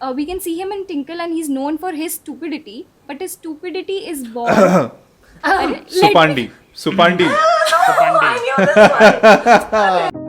We can see him in Tinkle, and he's known for his stupidity, but his stupidity is born. Supandi. Supandi. Supandi. I knew this one.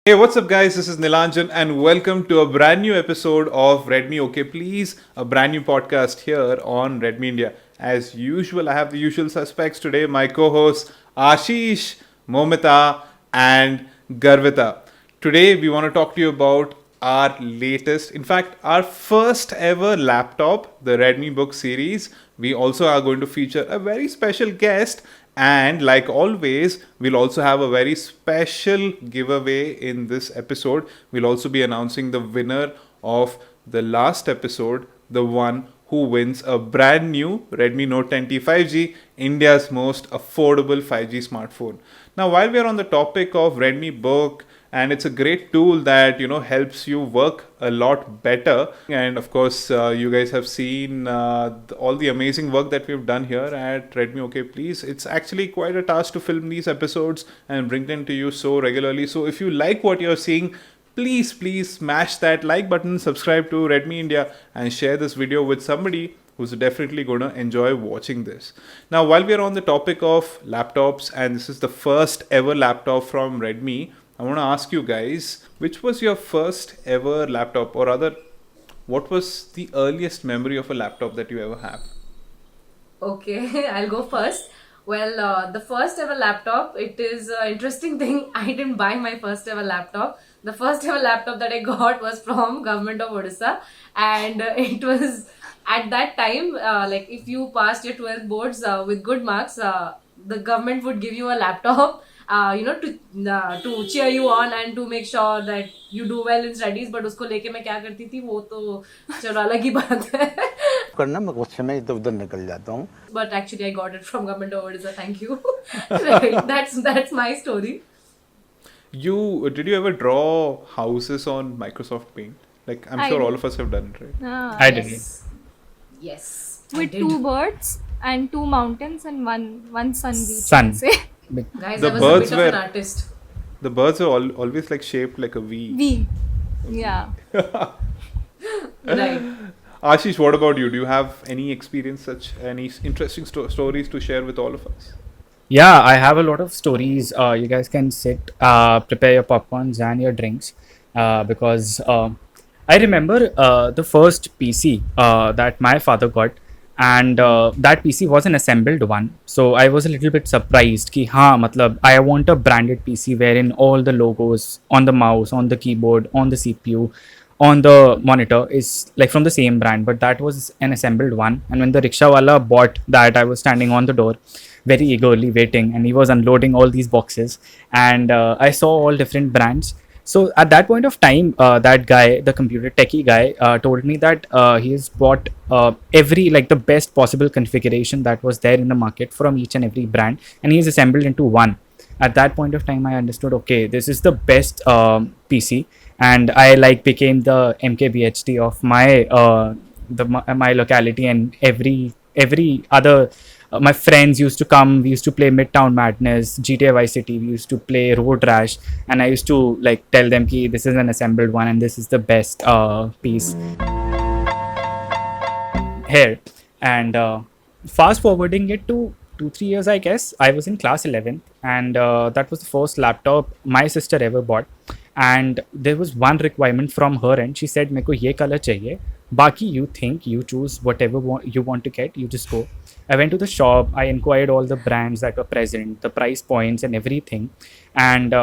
Hey, what's up, guys? This is Nilanjan, and welcome to a brand new episode of Redmi OK Please, a brand new podcast here on Redmi India. As usual, I have the usual suspects today, my co-hosts Ashish, Momita, and Garvita. Today, we want to talk to you about our latest, in fact, our first ever laptop, the Redmi Book series. We also are going to feature a very special guest, and like always, we'll also have a very special giveaway in this episode. We'll also be announcing the winner of the last episode, the one who wins a brand new Redmi Note 10T 5G, India's most affordable 5G smartphone. Now, while we are on the topic of Redmi Book, and it's a great tool that helps you work a lot better, and of course you guys have seen all the amazing work that we've done here at Redmi OK Please. It's actually quite a task to film these episodes and bring them to you so regularly. So if you like what you're seeing, please smash that like button, subscribe to Redmi India, and share this video with somebody who's definitely going to enjoy watching this. Now, while we are on the topic of laptops, and this is the first ever laptop from Redmi, I want to ask you guys, which was your first ever laptop, or rather, what was the earliest memory of a laptop that you ever have? Okay, I'll go first. Well, the first ever laptop, it is an interesting thing. I didn't buy my first ever laptop. The first ever laptop that I got was from Government of Odisha, and it was at that time, like if you passed your 12th boards with good marks, the government would give you a laptop. To cheer you on and to make sure that you do well in studies. But उसको लेके मैं क्या करती थी वो तो चलो अलग ही बात है. करना मैं गुस्से में इधर उधर निकल जाता हूँ. But actually I got it from Government of Odisha. Thank you. Right, that's my story. Did you ever draw houses on Microsoft Paint? Like, I'm sure all of us have done it, right? I didn't. Yes. with two birds and two mountains and one sun beach. Sun. I'd say. Guys, The I was birds a bit of were- an artist. The birds are always like shaped like a V. V. Yeah. Right. Ashish, what about you? Do you have any experience, any interesting stories to share with all of us? Yeah, I have a lot of stories. You guys can sit, prepare your popcorns and your drinks, because I remember the first PC that my father got, and that PC was an assembled one. So I was a little bit surprised कि हाँ मतलब I want a branded PC wherein all the logos on the mouse, on the keyboard, on the CPU, on the monitor is like from the same brand, but that was an assembled one. And when the rickshawala bought that, I was standing on the door very eagerly waiting, and he was unloading all these boxes, and I saw all different brands. So at that point of time, that guy, the computer techie guy, told me that he has bought every like the best possible configuration that was there in the market from each and every brand, and he's assembled into one. At that point of time, I understood, okay, this is the best PC, and I like became the MKBHD of my my locality, and every other. My friends used to come. We used to play Midtown Madness, GTA Vice City. We used to play Road Rash, and I used to like tell them ki this is an assembled one, and this is the best piece here. And fast forwarding it to 2-3 years, I guess I was in class 11, and that was the first laptop my sister ever bought. And there was one requirement from her end. She said, "मेरे को ये color चाहिए. Baki you think, you choose whatever you want to get. You just go." I went to the shop. I inquired all the brands that were present, the price points, and everything. And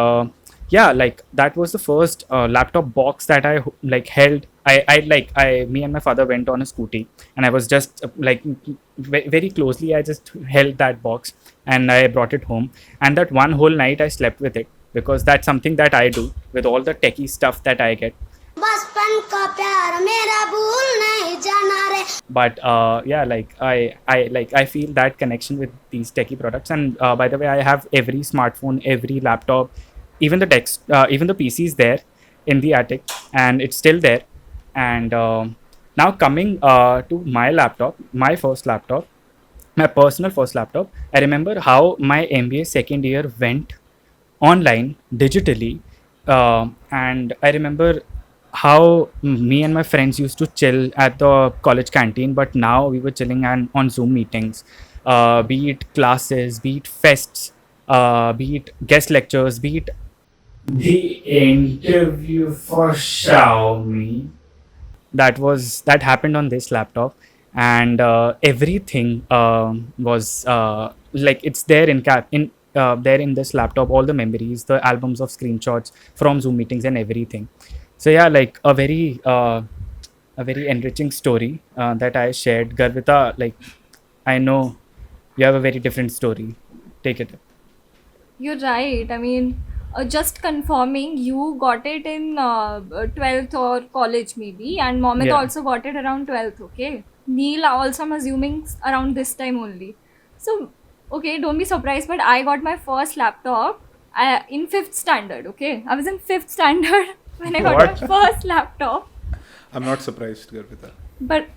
yeah, like that was the first laptop box that I like held. Me and my father went on a scooty, and I was just very closely. I just held that box, and I brought it home. And that one whole night, I slept with it, because that's something that I do with all the techie stuff that I get. But yeah, like I feel that connection with these techie products. And by the way, I have every smartphone, every laptop, even even the PC is there in the attic, and it's still there. And now coming to my laptop, my first laptop, my personal first laptop, I remember how my MBA second year went online digitally. And I remember how me and my friends used to chill at the college canteen, but now we were chilling on Zoom meetings, be it classes, be it fests, be it guest lectures, be it the interview for Xiaomi. That happened on this laptop. And everything was like it's there there in this laptop, all the memories, the albums of screenshots from Zoom meetings and everything. So yeah, like a very enriching story that I shared. Garvita, like, I know you have a very different story. Take it. You're right. I mean, just confirming, you got it in 12th or college maybe, and Momita Yeah. also got it around 12th, okay? Neil also, I'm assuming, around this time only. So, okay, don't be surprised, but I got my first laptop in 5th standard, okay? I was in 5th standard when I got What? my first laptop. I'm not surprised, Garvita. But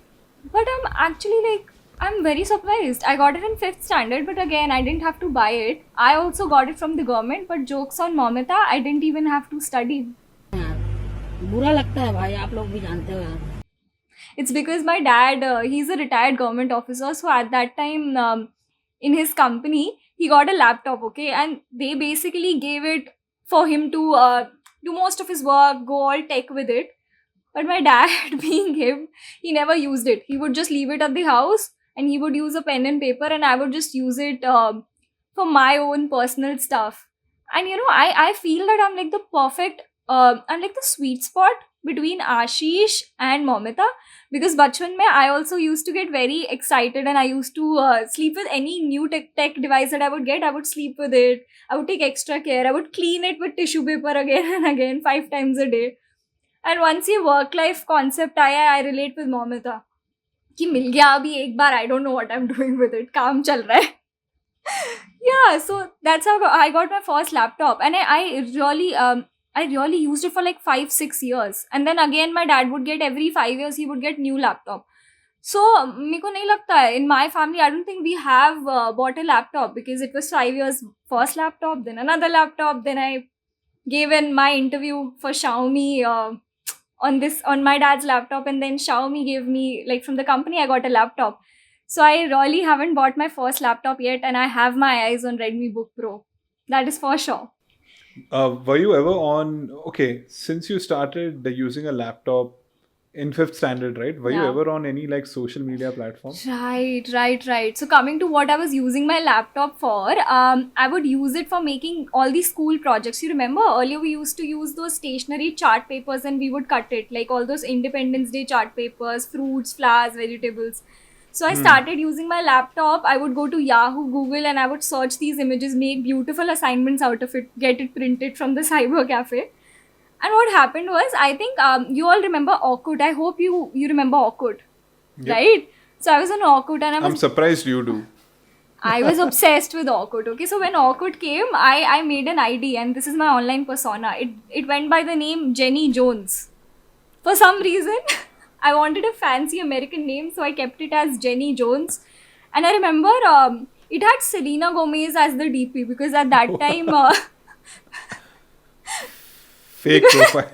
I'm actually like, I'm very surprised. I got it in 5th standard, but again, I didn't have to buy it. I also got it from the government, but jokes on Momita, I didn't even have to study. बुरा लगता है भाई, आप लोग भी जानते हो यार. It's because my dad, he's a retired government officer, so at that time, in his company, he got a laptop, okay, and they basically gave it for him to do most of his work, go all tech with it. But my dad, being him, he never used it. He would just leave it at the house, and he would use a pen and paper, and I would just use it for my own personal stuff. And you know, I feel that I'm like the perfect, I'm like the sweet spot between Ashish and Momita, because bachpan mein I also used to get very excited, and I used to sleep with any new tech device that I would get. I would sleep with it. I would take extra care. I would clean it with tissue paper again and again 5 times a day. And once ये work life concept आया, I relate with Momita कि मिल गया अभी एक बार, I don't know what I'm doing with it, काम चल रहा है. Yeah, so that's how I got my first laptop, and I really used it for like 5-6 years, and then again my dad would get every 5 years he would get new laptop. So मेरे को नहीं लगता है, in my family I don't think we have bought a laptop, because it was 5 years first laptop, then another laptop, then I gave in my interview for Xiaomi on my dad's laptop, and then Xiaomi gave me, like, from the company I got a laptop. So I really haven't bought my first laptop yet, and I have my eyes on Redmi Book Pro. That is for sure. Were you ever on? Okay, since you started using a laptop in 5th standard, right? Were you Yeah. ever on any like social media platform? Right. So coming to what I was using my laptop for, I would use it for making all these school projects. You remember earlier we used to use those stationery chart papers, and we would cut it, like all those Independence Day chart papers, fruits, flowers, vegetables. So I started using my laptop. I would go to Yahoo, Google, and I would search these images, make beautiful assignments out of it, get it printed from the cyber cafe. And what happened was, I think you all remember Orkut. I hope you remember Orkut, Yep. right? So I was on Orkut, and I'm surprised you do. I was obsessed with Orkut. Okay, so when Orkut came, I made an ID, and this is my online persona. It went by the name Jenny Jones. For some reason, I wanted a fancy American name, so I kept it as Jenny Jones. And I remember it had Selena Gomez as the DP, because at that time, Fake profile.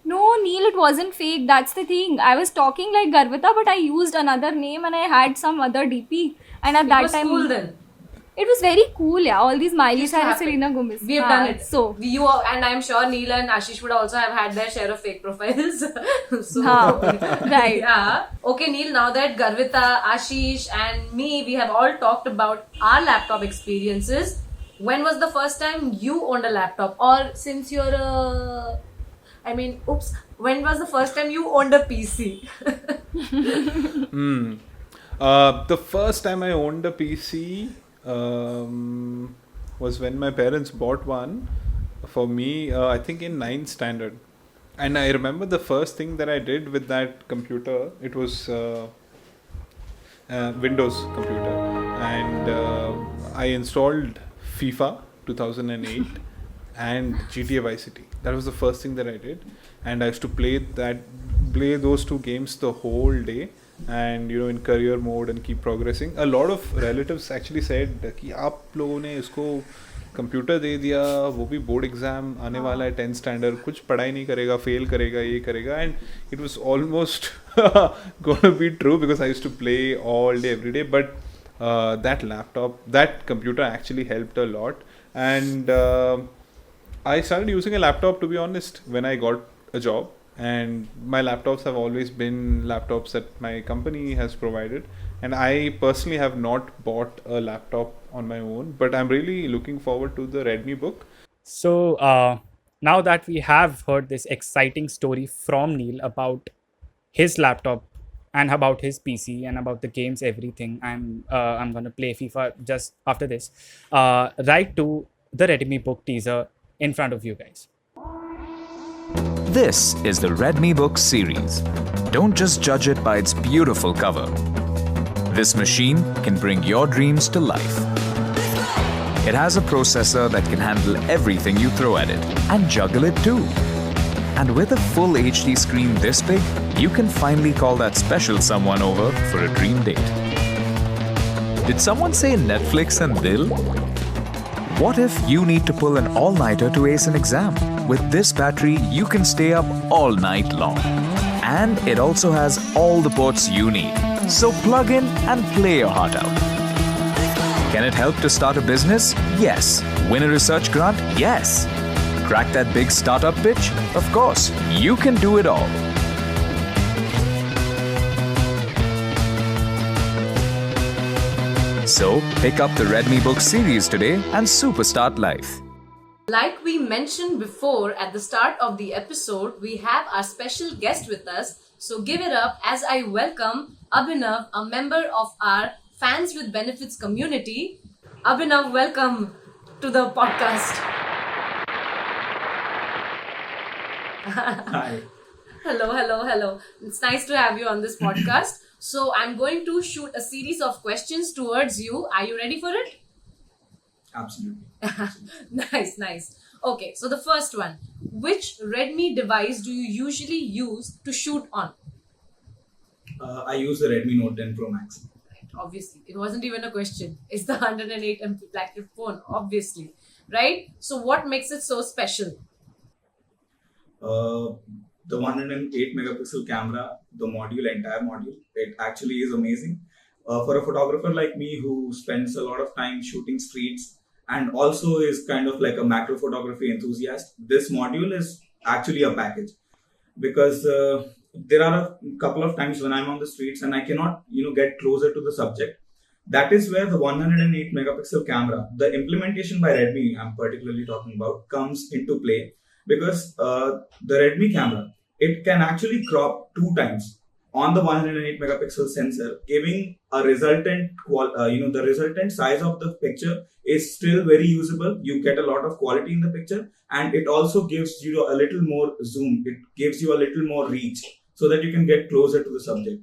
no, Neil, it wasn't fake. That's the thing. I was talking like Garvita, but I used another name, and I had some other DP. And at It that was time, cool then. it was very cool. Yeah, all these Miley Used to Cyrus, happen. Selena Gomez. We have done it. So You are, and I'm sure Neil and Ashish would also have had their share of fake profiles. So, right. yeah. Okay, Neil, now that Garvita, Ashish, and me, we have all talked about our laptop experiences, when was the first time you owned a laptop? Or since you're a. When was the first time you owned a PC? The first time I owned a PC was when my parents bought one for me, I think in 9th standard. And I remember the first thing that I did with that computer, it was Windows computer. And I installed FIFA 2008. and GTA Vice City. That was the first thing that I did, and I used to play those two games the whole day, and in career mode and keep progressing. A lot of relatives actually said कि आप लोगों ने इसको computer दे दिया, वो भी board exam आने वाला है 10th स्टैंडर्ड, कुछ पढ़ाई नहीं करेगा, फेल करेगा, ये करेगा. And it was almost gonna be true because I used to play all day every day. But that computer actually helped a lot. And I started using a laptop, to be honest, when I got a job. And my laptops have always been laptops that my company has provided. And I personally have not bought a laptop on my own, but I'm really looking forward to the Redmi book. So now that we have heard this exciting story from Neil about his laptop and about his PC and about the games, everything, I'm gonna play FIFA just after this. Right to the Redmi book teaser in front of you guys. This is the Redmi Book series. Don't just judge it by its beautiful cover. This machine can bring your dreams to life. It has a processor that can handle everything you throw at it and juggle it too. And with a full HD screen this big, you can finally call that special someone over for a dream date. Did someone say Netflix and Dil? What if you need to pull an all-nighter to ace an exam? With this battery, you can stay up all night long. And it also has all the ports you need. So plug in and play your heart out. Can it help to start a business? Yes. Win a research grant? Yes. Crack that big startup pitch? Of course. You can do it all. So, pick up the Redmi Book series today and superstart life. Like we mentioned before at the start of the episode, we have our special guest with us. So give it up as I welcome Abhinav, a member of our Fans with Benefits community. Abhinav, welcome to the podcast. Hi. Hello. It's nice to have you on this podcast. So I'm going to shoot a series of questions towards you. Are you ready for it? Absolutely. Nice. Okay, so the first one. Which Redmi device do you usually use to shoot on? I use the Redmi Note 10 Pro Max. Obviously, it wasn't even a question. It's the 108 MP flagship phone, obviously. Right? So what makes it so special? The 108 megapixel camera, the entire module, it actually is amazing. For a photographer like me who spends a lot of time shooting streets and also is kind of like a macro photography enthusiast, this module is actually a package. Because there are a couple of times when I'm on the streets and I cannot, get closer to the subject. That is where the 108 megapixel camera, the implementation by Redmi I'm particularly talking about, comes into play. Because the Redmi camera, it can actually crop 2 times on the 108 megapixel sensor, giving a resultant, the resultant size of the picture is still very usable. You get a lot of quality in the picture, and it also gives you a little more zoom. It gives you a little more reach so that you can get closer to the subject.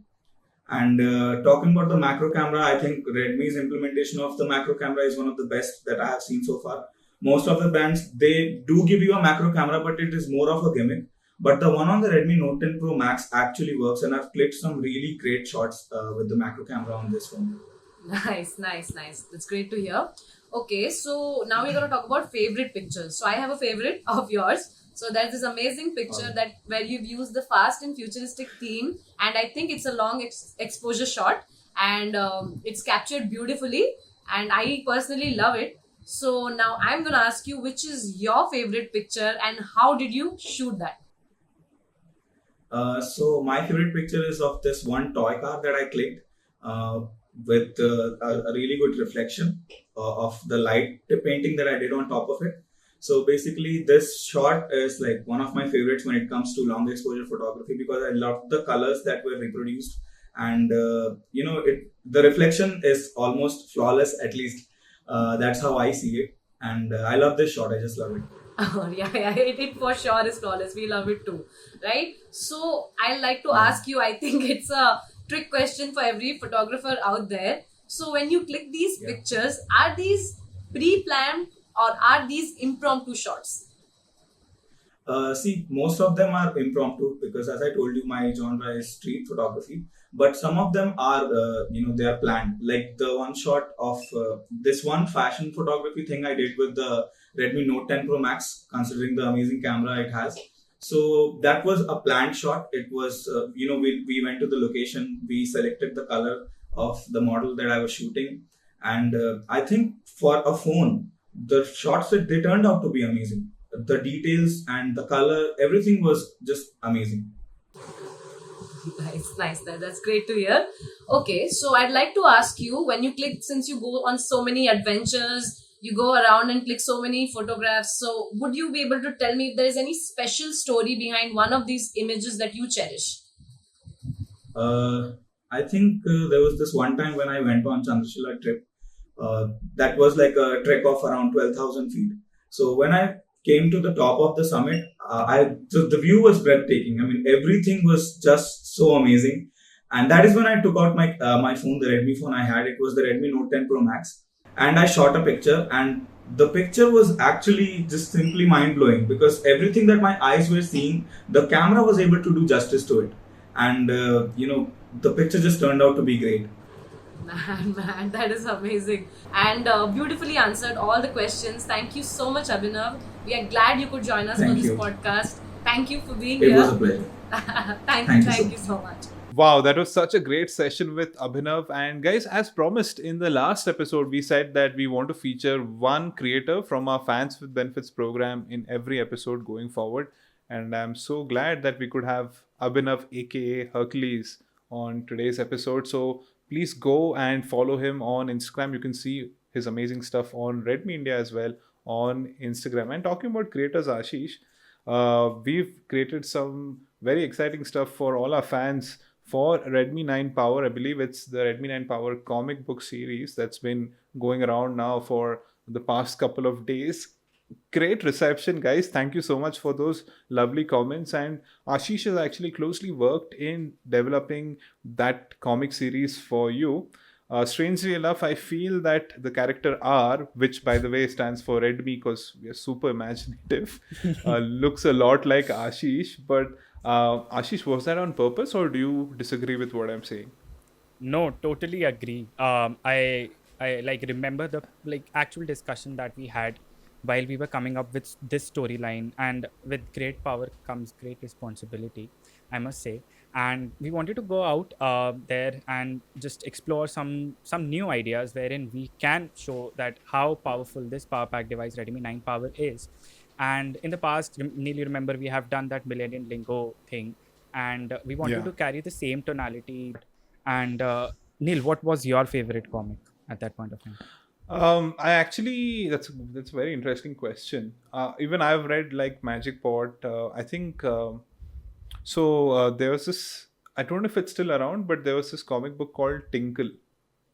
And talking about the macro camera, I think Redmi's implementation of the macro camera is one of the best that I have seen so far. Most of the brands, they do give you a macro camera, but it is more of a gimmick. But the one on the Redmi Note 10 Pro Max actually works, and I've clicked some really great shots with the macro camera on this phone. Nice. That's great to hear. Okay, so now we're going to talk about favorite pictures. So I have a favorite of yours. So there's this amazing picture that where you've used the fast and futuristic theme, and I think it's a long exposure shot, and it's captured beautifully, and I personally love it. So now I'm going to ask you, which is your favorite picture and how did you shoot that? So my favorite picture is of this one toy car that I clicked with a really good reflection of the light painting that I did on top of it. So basically this shot is like one of my favorites when it comes to long exposure photography, because I love the colors that were reproduced, and the reflection is almost flawless, at least that's how I see it. And I love this shot. I just love it. Oh, yeah, it for sure is flawless. We love it too, right? So I like to ask you, I think it's a trick question for every photographer out there. So when you click these pictures, are these pre-planned or are these impromptu shots? See, most of them are impromptu because, as I told you, my genre is street photography. But some of them are, they are planned. Like the one shot of this one fashion photography thing I did with the Redmi Note 10 Pro Max, considering the amazing camera it has. So that was a planned shot. It was, we went to the location, we selected the color of the model that I was shooting, and I think for a phone, the shots that they turned out to be amazing. The details and the color, everything was just amazing. Nice. That's great to hear. Okay, so I'd like to ask you, when you click, since you go on so many adventures, you go around and click so many photographs. So, would you be able to tell me if there is any special story behind one of these images that you cherish? Uh, I think there was this one time when I went on Chandrashila trip. That was like a trek of around 12,000 feet. So when I came to the top of the summit, so the view was breathtaking. I mean, everything was just so amazing. And that is when I took out my phone, the Redmi phone I had. It was the Redmi Note 10 Pro Max, and I shot a picture. And the picture was actually just simply mind blowing because everything that my eyes were seeing, the camera was able to do justice to it. And the picture just turned out to be great. Man, that is amazing. And beautifully answered all the questions. Thank you so much, Abhinav. We are glad you could join us Thank for this you. podcast. Thank you for being It here. was a pleasure. Thank you so much. Wow, that was such a great session with Abhinav. And guys, as promised in the last episode, we said that we want to feature one creator from our Fans with Benefits program in every episode going forward. And I'm so glad that we could have Abhinav, aka Hercules, on today's episode. So please go and follow him on Instagram. You can see his amazing stuff on Redmi India as well on Instagram. And talking about creators, Ashish, we've created some very exciting stuff for all our fans for Redmi 9 Power. I believe it's the Redmi 9 Power comic book series that's been going around now for the past couple of days. Great reception, guys. Thank you so much for those lovely comments. And Ashish has actually closely worked in developing that comic series for you. Strangely enough, I feel that the character R, which by the way stands for Redmi because we are super imaginative, looks a lot like Ashish. But Ashish, was that on purpose or do you disagree with what I'm saying? No, totally agree. I like remember the actual discussion that we had while we were coming up with this storyline, and with great power comes great responsibility, I must say. And we wanted to go out there and just explore some new ideas wherein we can show that how powerful this power pack device Redmi 9 Power is. And in the past, Neil, you remember we have done that Millennium Lingo thing, and we wanted to carry the same tonality. And Neil, what was your favorite comic at that point of time? I actually that's a very interesting question. Even I've read like Magic Pot. I think there was this. I don't know if it's still around, but there was this comic book called Tinkle,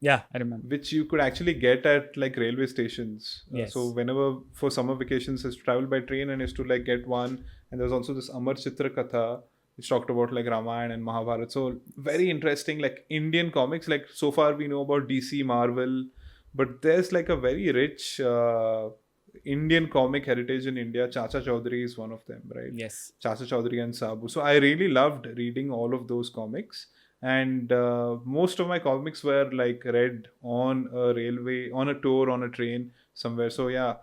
Yeah, I remember. which you could actually get at like railway stations. Yes. So whenever for summer vacations, I used to travel by train and used to like get one. And there's also this Amar Chitra Katha, which talked about like Ramayana and Mahabharata. So very interesting, like Indian comics. Like so far we know about DC, Marvel, but there's like a very rich Indian comic heritage in India. Chacha Chaudhary is one of them, right? Yes. Chacha Chaudhary and Sabu. So I really loved reading all of those comics. And most of my comics were like read on a railway, on a tour, on a train somewhere. So yeah,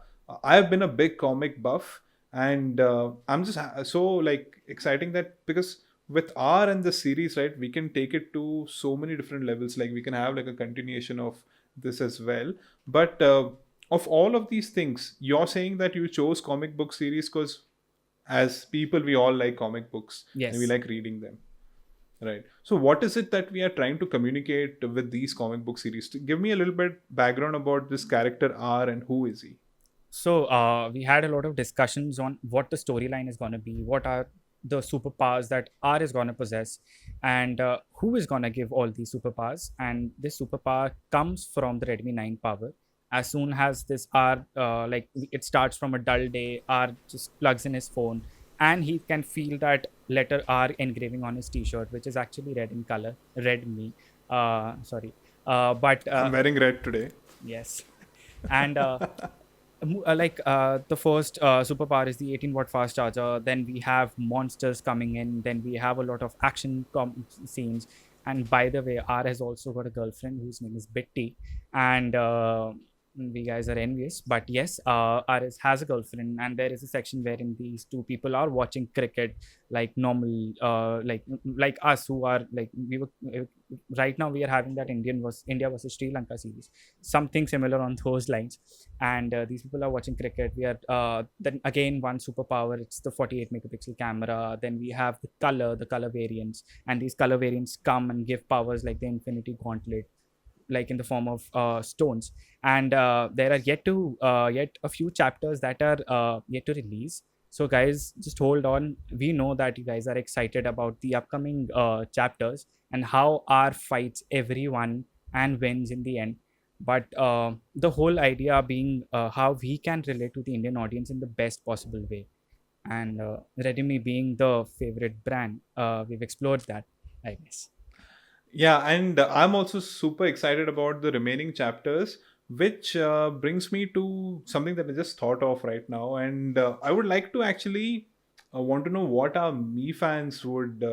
I've been a big comic buff, and I'm just so like exciting that because with R and the series, right, we can take it to so many different levels. Like we can have like a continuation of this as well. But of all of these things, you're saying that you chose comic book series because as people, we all like comic books. Yes. And we like reading them. Right. So what is it that we are trying to communicate with these comic book series? Give me a little bit background about this character R and who is he? So we had a lot of discussions on what the storyline is going to be, what are the superpowers that R is going to possess, and who is going to give all these superpowers. And this superpower comes from the Redmi 9 Power. As soon as this R, it starts from a dull day, R just plugs in his phone, and he can feel that letter R engraving on his t-shirt, which is actually red in color. Red me. Sorry. But I'm wearing red today. yes. And the first superpower is the 18-watt fast charger. Then we have monsters coming in. Then we have a lot of action scenes. And by the way, R has also got a girlfriend whose name is Betty, and we guys are envious. But yes, R has a girlfriend, and there is a section wherein these two people are watching cricket like normal, like us who are like we were. Right now, we are having that India versus Sri Lanka series, something similar on those lines, and these people are watching cricket. We are then again one superpower. It's the 48 megapixel camera. Then we have the color variants, and these color variants come and give powers like the Infinity Gauntlet, like in the form of stones. And there are yet a few chapters that are yet to release. So guys, just hold on. We know that you guys are excited about the upcoming chapters and how R fights everyone and wins in the end. But the whole idea being how we can relate to the Indian audience in the best possible way. And Redmi being the favorite brand, we've explored that, I guess. Yeah, and I'm also super excited about the remaining chapters, which brings me to something that I just thought of right now. And I would like to actually want to know what our Me fans would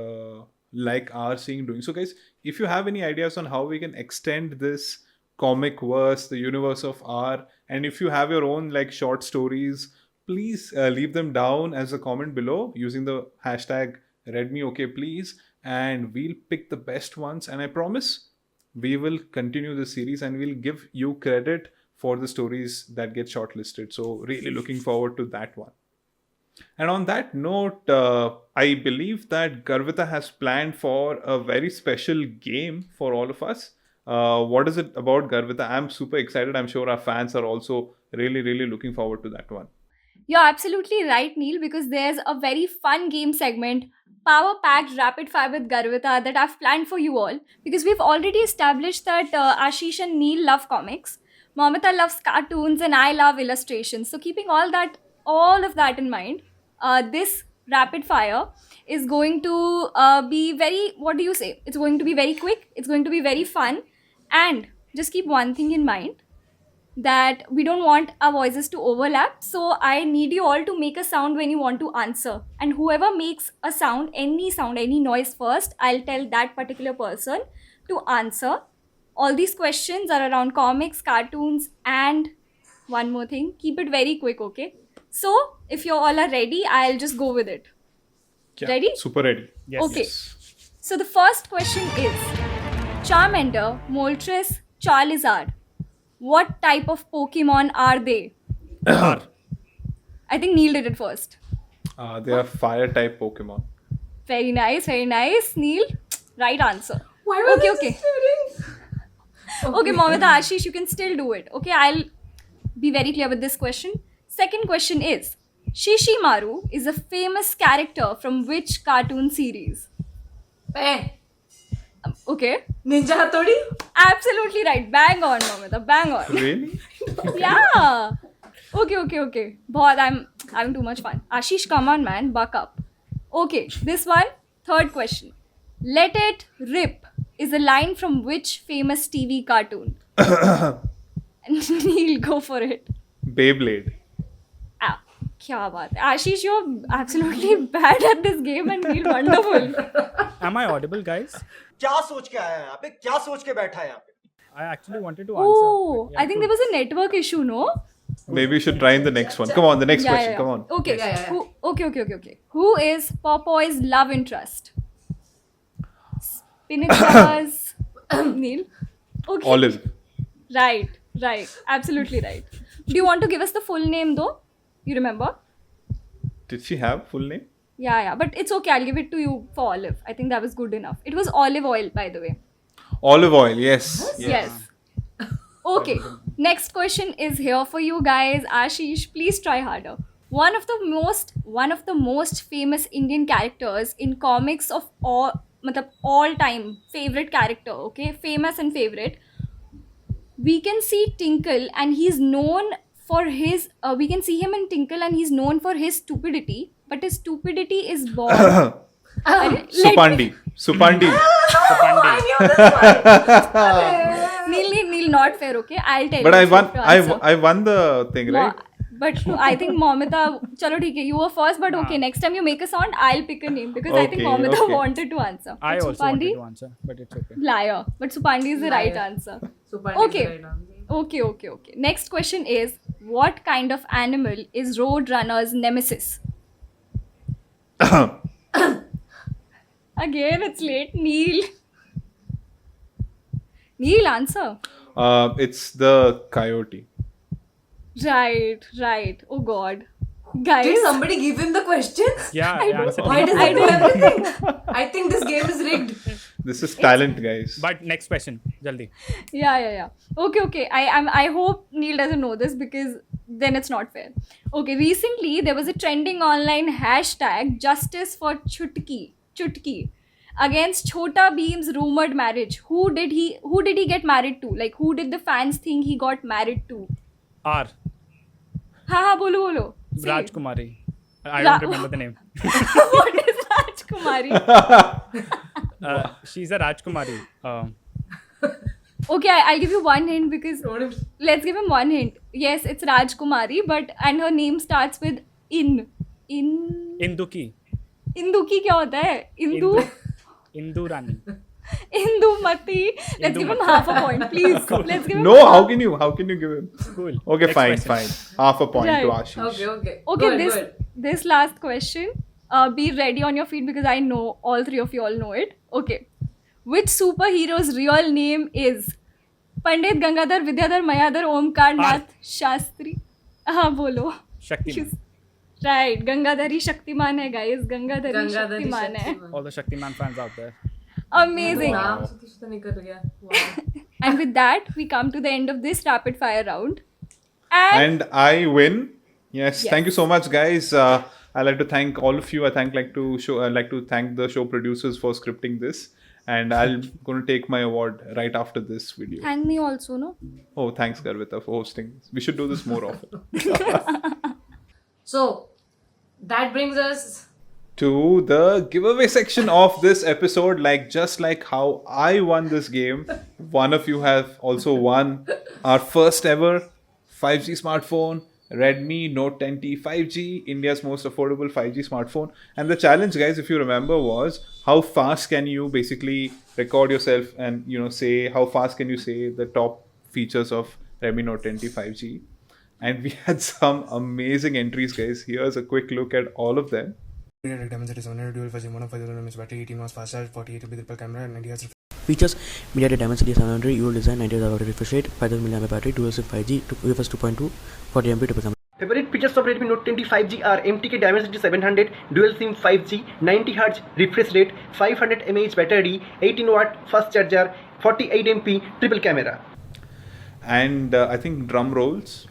like our seeing doing. So, guys, if you have any ideas on how we can extend this comic verse, the universe of R, and if you have your own like short stories, please leave them down as a comment below using the hashtag RedMeOK, please. And we'll pick the best ones, and I promise we will continue the series and we'll give you credit for the stories that get shortlisted. So really looking forward to that one. And on that note, I believe that Garvita has planned for a very special game for all of us. What is it about, Garvita? I'm super excited. I'm sure our fans are also really looking forward to that one. You're absolutely right, Neil, because there's a very fun game segment, Power Packed Rapid Fire with Garvita, that I've planned for you all. Because we've already established that Ashish and Neil love comics, Momita loves cartoons, and I love illustrations. So keeping all of that in mind, this rapid fire is going to be very, what do you say? It's going to be very quick. It's going to be very fun. And just keep one thing in mind, that we don't want our voices to overlap. So I need you all to make a sound when you want to answer. And whoever makes a sound, any noise first, I'll tell that particular person to answer. All these questions are around comics, cartoons, and one more thing, keep it very quick, okay? So if you all are ready, I'll just go with it. Yeah, Ready? super ready. Yes. Okay. So the first question is, Charmander, Moltres, Charizard, what type of Pokemon are they? I think Neil did it first. They are fire type Pokemon. Very nice, Neil. Right answer. Why was Okay. Okay, Momita, Ashish, you can still do it. Okay, I'll be very clear with this question. Second question is, Shishimaru is a famous character from which cartoon series? Eh, Okay. Ninja Hattori? Absolutely right. Bang on, Momita. Bang on. Really? Yeah. Okay. Bahut, I'm having too much fun. Ashish, come on, man. Buck up. Okay, this one. Third question. Let It Rip is a line from which famous TV cartoon? Neil, go for it. Beyblade. Ah, kya baat hai. Ashish, you're absolutely bad at this game and Neil, wonderful. Am I audible, guys? क्या सोच के आया है यहाँ पे क्या सोच के बैठा है यहाँ पे I actually wanted to answer. Oh, but yeah, I think there was a network issue, no? Maybe you should try in the next one. Come on, the next question. Come on. Okay. Yeah. Okay. Who is Popoy's love interest? Spinacha's Neil. Okay. Olive. Right. Absolutely right. Do you want to give us the full name though? You remember? Did she have full name? Yeah. But it's okay. I'll give it to you for Olive. I think that was good enough. It was olive oil, by the way. Olive oil. Yes. Yes. Okay. Next question is here for you guys. Ashish, please try harder. One of the most famous Indian characters in comics of all time, favorite character, okay? Famous and favorite. We can see Tinkle and he's known for his we can see him in Tinkle and he's known for his stupidity, but his stupidity is born. Supandi. Neil, not fair, okay? I'll tell But you. I if you have to answer. won the thing, right? But I think Momita, chalo theek hai, you were first, but okay, next time you make a sound, I'll pick a name because I think Okay, Momita okay. wanted to answer. I But also wanted Supandi, to answer, but it's okay. liar. But Supandi is the right Liar. answer. Super Okay. Okay. Next question is, what kind of animal is Roadrunner's nemesis? Again, it's late. Neil. Neil, answer. It's the coyote. Right. Oh God. Guys. Did somebody give him the questions? Yeah, I I don't- answered. Why does he do everything? I think this game is rigged. This is talent, guys. But next question, jaldi. Yeah. Okay. I hope Neil doesn't know this because then it's not fair. Okay, recently there was a trending online hashtag justice for Chutki against Chhota Bheem's rumored marriage. Who did he get married to? Like who did the fans think he got married to? R. Ha bolo. Say it. Rajkumari. I Ra- don't remember the name. What is Rajkumari? She's a Rajkumari. Okay, I'll give you one hint because let's give him one hint. Yes, it's Rajkumari, and her name starts with In. Induki. Indu की क्या होता है Indu Indu Rani. Indumati. Let's give him half a point, please. Let's give him No, how can you give him? Cool. Okay, Next fine. question. Half a point to Right. Ashish. Okay. Okay, this last question. Be ready on your feet because I know all three of you all know it. Okay. Which superhero's real name is Pandit Gangadhar Vidyadhar Mayadhar Omkar Nath Shastri? हाँ बोलो. Shaktiman. Right. Gangadhari Shaktiman है guys. Gangadhari Shaktiman है. All the Shaktiman fans out there. Amazing. नाम से तो निकल गया. Wow. And with that, we come to the end of this rapid fire round. And I win. Yes. Yes. Thank you so much, guys. I'd like to thank all of you. I'd like to thank the show producers for scripting this. And I'm going to take my award right after this video. Thank me also, no? Oh, thanks, Garvita, for hosting. We should do this more often. So that brings us To the giveaway section of this episode. Just like how I won this game, one of you have also won our first ever 5G smartphone, Redmi Note 10T 5G, India's most affordable 5G smartphone. And the challenge, guys, if you remember, was how fast can you basically record yourself and say how fast can you say the top features of Redmi Note 10T 5G. And we had some amazing entries, guys. Here's a quick look at all of them. Dimensity 700 dual fuzzy mono 5000 mAh battery, 18 watts fast charge, 48 MP triple camera, 90 Hz. Features: MediaTek Dimensity 700 UL design, 90 Hz refresh rate, 5000 mAh battery, dual SIM 5G, UFS 2.2, 40 MP triple camera. Favorite features of Redmi Note 20 5G are MTK Dimensity 700 dual SIM 5G, 90 Hz refresh rate, 500 mAh battery, 18 watt fast charger, 48 MP triple camera. And I think drum rolls.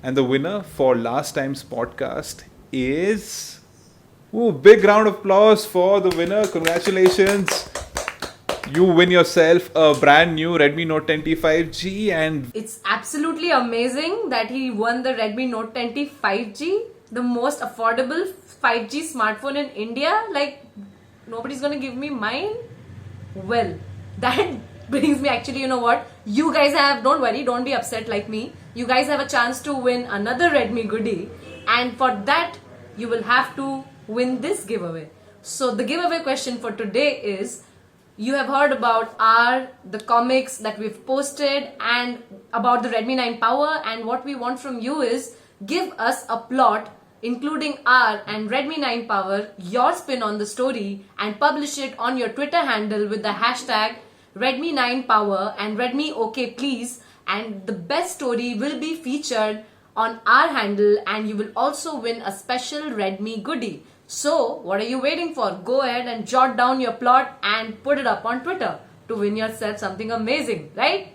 And the winner for last time's podcast is... big round of applause for the winner. Congratulations. You win yourself a brand new Redmi Note 10T 5G and... It's absolutely amazing that he won the Redmi Note 10T 5G, the most affordable 5G smartphone in India. Nobody's gonna give me mine. Well, that brings me actually, you know what? You guys don't worry, don't be upset like me. You guys have a chance to win another Redmi goodie, and for that, you will have to win this giveaway. So the giveaway question for today is, you have heard about the comics that we've posted and about the Redmi 9 Power, and what we want from you is, give us a plot including R and Redmi 9 Power, your spin on the story, and publish it on your Twitter handle with the hashtag Redmi 9 Power and Redmi OK Please, and the best story will be featured on our handle, and you will also win a special Redmi goodie. So, what are you waiting for? Go ahead and jot down your plot and put it up on Twitter to win yourself something amazing, right?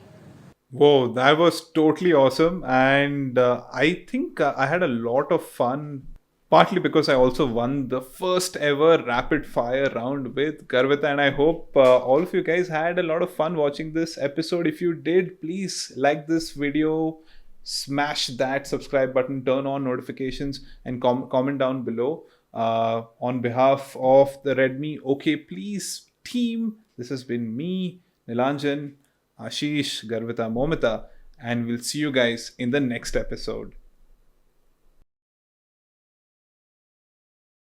Whoa, that was totally awesome. And I think I had a lot of fun, partly because I also won the first ever rapid fire round with Garvita. And I hope all of you guys had a lot of fun watching this episode. If you did, please like this video, smash that subscribe button, turn on notifications, and comment down below. On behalf of the Redmi OK Please team, this has been me, Nilanjan, Ashish, Garvita, Momita. and we'll see you guys in the next episode.